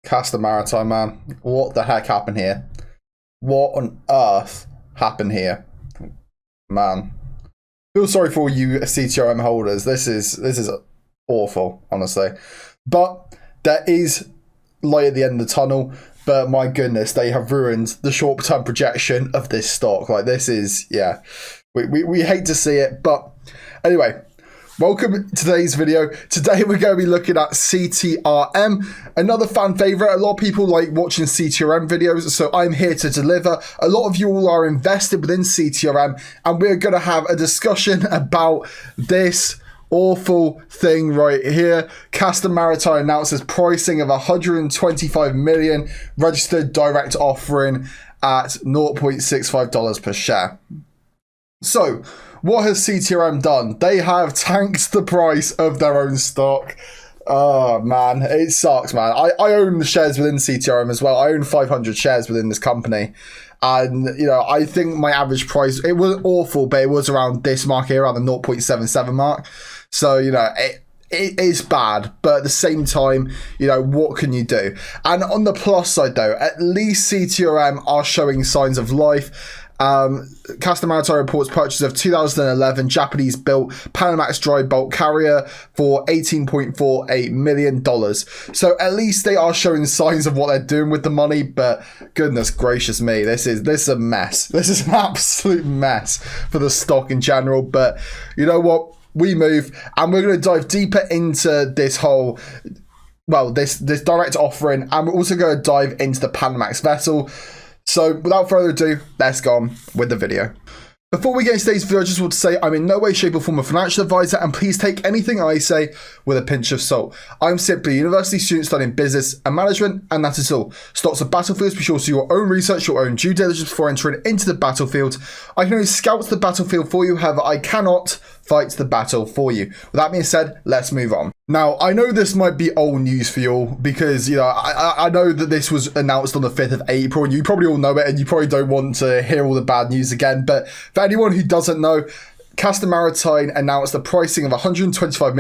Cast the Maritime, man. What the heck happened here? What on earth happened here? Man. Feel sorry for you CTRM holders. This is awful, honestly. But there is light at the end of the tunnel. But my goodness, they have ruined the short-term projection of this stock. Like, this is, yeah. We hate to see it. But anyway, welcome to today's video. Today we're going to be looking at CTRM, another fan favorite. A lot of people like watching CTRM videos, so I'm here to deliver. A lot of you all are invested within CTRM, and we're going to have a discussion about this awful thing right here. Cast Maritime announces pricing of 125 million, registered direct offering at $0.65 per share. So, what has CTRM done? They have tanked the price of their own stock. Oh, man. It sucks, man. I own the shares within CTRM as well. I own 500 shares within this company. And, you know, I think my average price, it was awful, but it was around this mark here, around the 0.77 mark. So, you know, it is bad, but at the same time, you know, what can you do? And on the plus side, though, at least CTRM are showing signs of life. Cast Maritime reports purchase of 2011 Japanese-built Panamax dry bulk carrier for $18.48 million. So at least they are showing signs of what they're doing with the money. But goodness gracious me, this is a mess. This is an absolute mess for the stock in general. But you know what? We move, and we're going to dive deeper into this whole, well, this direct offering, and we're also going to dive into the Panamax vessel. So without further ado, let's go on with the video. Before we get into today's video, I just want to say I'm in no way, shape or form a financial advisor, and please take anything I say with a pinch of salt. I'm simply a university student studying business and management, and that is all. Stocks are battlefields. Be sure to do your own research, your own due diligence before entering into the battlefield. I can only scout the battlefield for you, however, I cannot fight the battle for you. With that being said, let's move on. Now, I know this might be old news for you all because, you know, I know that this was announced on the 5th of April and you probably all know it and you probably don't want to hear all the bad news again. But for anyone who doesn't know, Cast Maritime announced the pricing of $125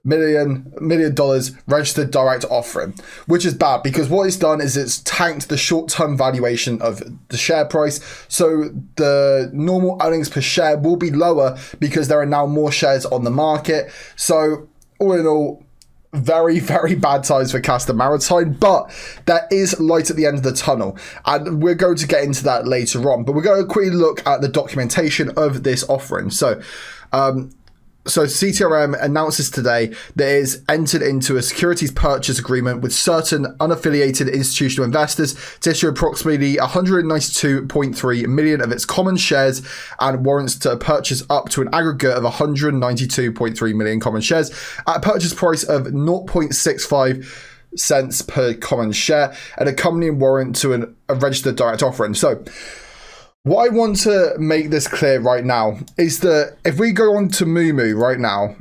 million registered direct offering, which is bad because what it's done is it's tanked the short-term valuation of the share price. So the normal earnings per share will be lower because there are now more shares on the market. So all in all, very, very bad times for Cast Maritime, but there is light at the end of the tunnel, and we're going to get into that later on. But we're going to quickly look at the documentation of this offering. So CTRM announces today that it is entered into a securities purchase agreement with certain unaffiliated institutional investors to issue approximately 192.3 million of its common shares and warrants to purchase up to an aggregate of 192.3 million common shares at a purchase price of 0.65 cents per common share and accompanying warrant to a registered direct offering. So what I want to make this clear right now is that if we go on to Moomoo right now,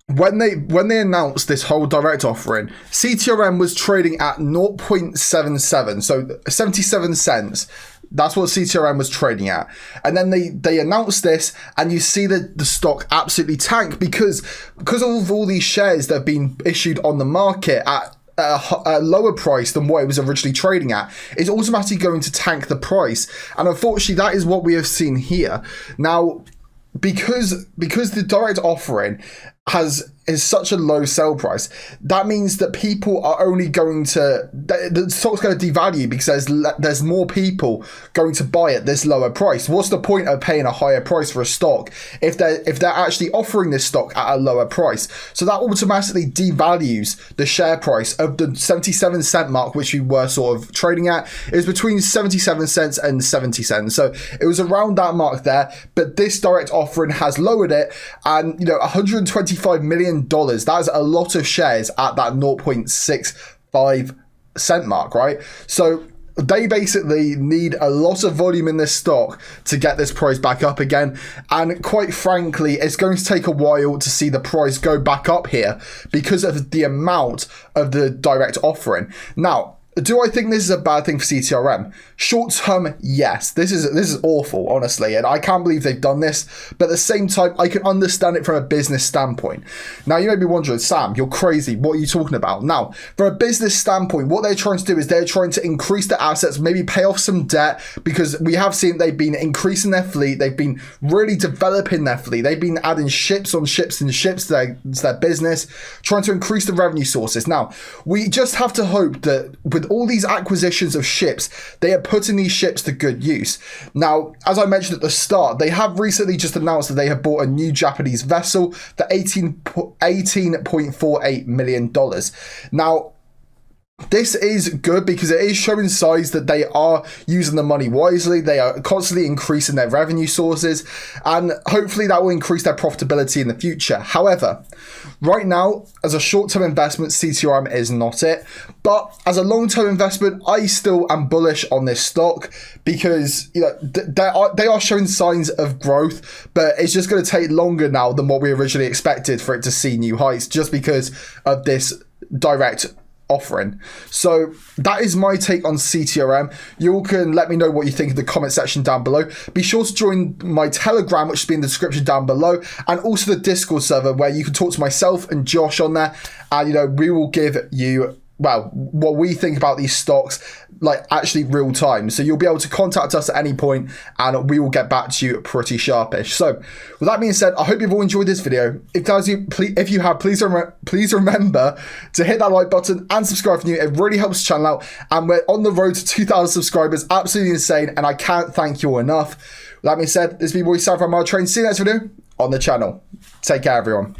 when they announced this whole direct offering, CTRM was trading at 0.77, so 77 cents. That's what CTRM was trading at. And then they announced this, and you see that the stock absolutely tanked because of all these shares that have been issued on the market at a lower price than what it was originally trading at. It's automatically going to tank the price, and unfortunately that is what we have seen here. Now, because the direct offering is such a low sell price, that means that people are only going to, the stock's going to devalue because there's more people going to buy at this lower price. What's the point of paying a higher price for a stock if they're actually offering this stock at a lower price? So that automatically devalues the share price of the 77 cent mark, which we were sort of trading at. It was between 77 cents and 70 cents. So it was around that mark there, but this direct offering has lowered it, and you know, 125 million dollars. That is a lot of shares at that 0.65 cent mark, right? So they basically need a lot of volume in this stock to get this price back up again. And quite frankly, it's going to take a while to see the price go back up here because of the amount of the direct offering. Now, Do I think this is a bad thing for CTRM? Short term, yes. This is awful, honestly, and I can't believe they've done this. But at the same time, I can understand it from a business standpoint. Now, you may be wondering, Sam, you're crazy. What are you talking about? Now, from a business standpoint, what they're trying to do is they're trying to increase their assets, maybe pay off some debt, because we have seen they've been increasing their fleet. They've been really developing their fleet. They've been adding ships on ships and ships to their business, trying to increase the revenue sources. Now, we just have to hope that with all these acquisitions of ships, they are putting these ships to good use. Now, as I mentioned at the start, they have recently just announced that they have bought a new Japanese vessel for $18.48 million. Now, this is good because it is showing signs that they are using the money wisely. They are constantly increasing their revenue sources, and hopefully that will increase their profitability in the future. However, right now, as a short-term investment, CTRM is not it. But as a long-term investment, I still am bullish on this stock because they are showing signs of growth, but it's just going to take longer now than what we originally expected for it to see new heights, just because of this direct offering. So that is my take on CTRM. You all can let me know what you think in the comment section down below. Be sure to join my Telegram, which will be in the description down below, and also the Discord server where you can talk to myself and Josh on there, and we will give you what we think about these stocks, like actually real time. So you'll be able to contact us at any point and we will get back to you pretty sharpish. So with that being said, I hope you've all enjoyed this video. If you have, please remember to hit that like button and subscribe if you're new. It really helps the channel out. And we're on the road to 2,000 subscribers. Absolutely insane. And I can't thank you all enough. With that being said, this has been Sam from my train. See you next video on the channel. Take care, everyone.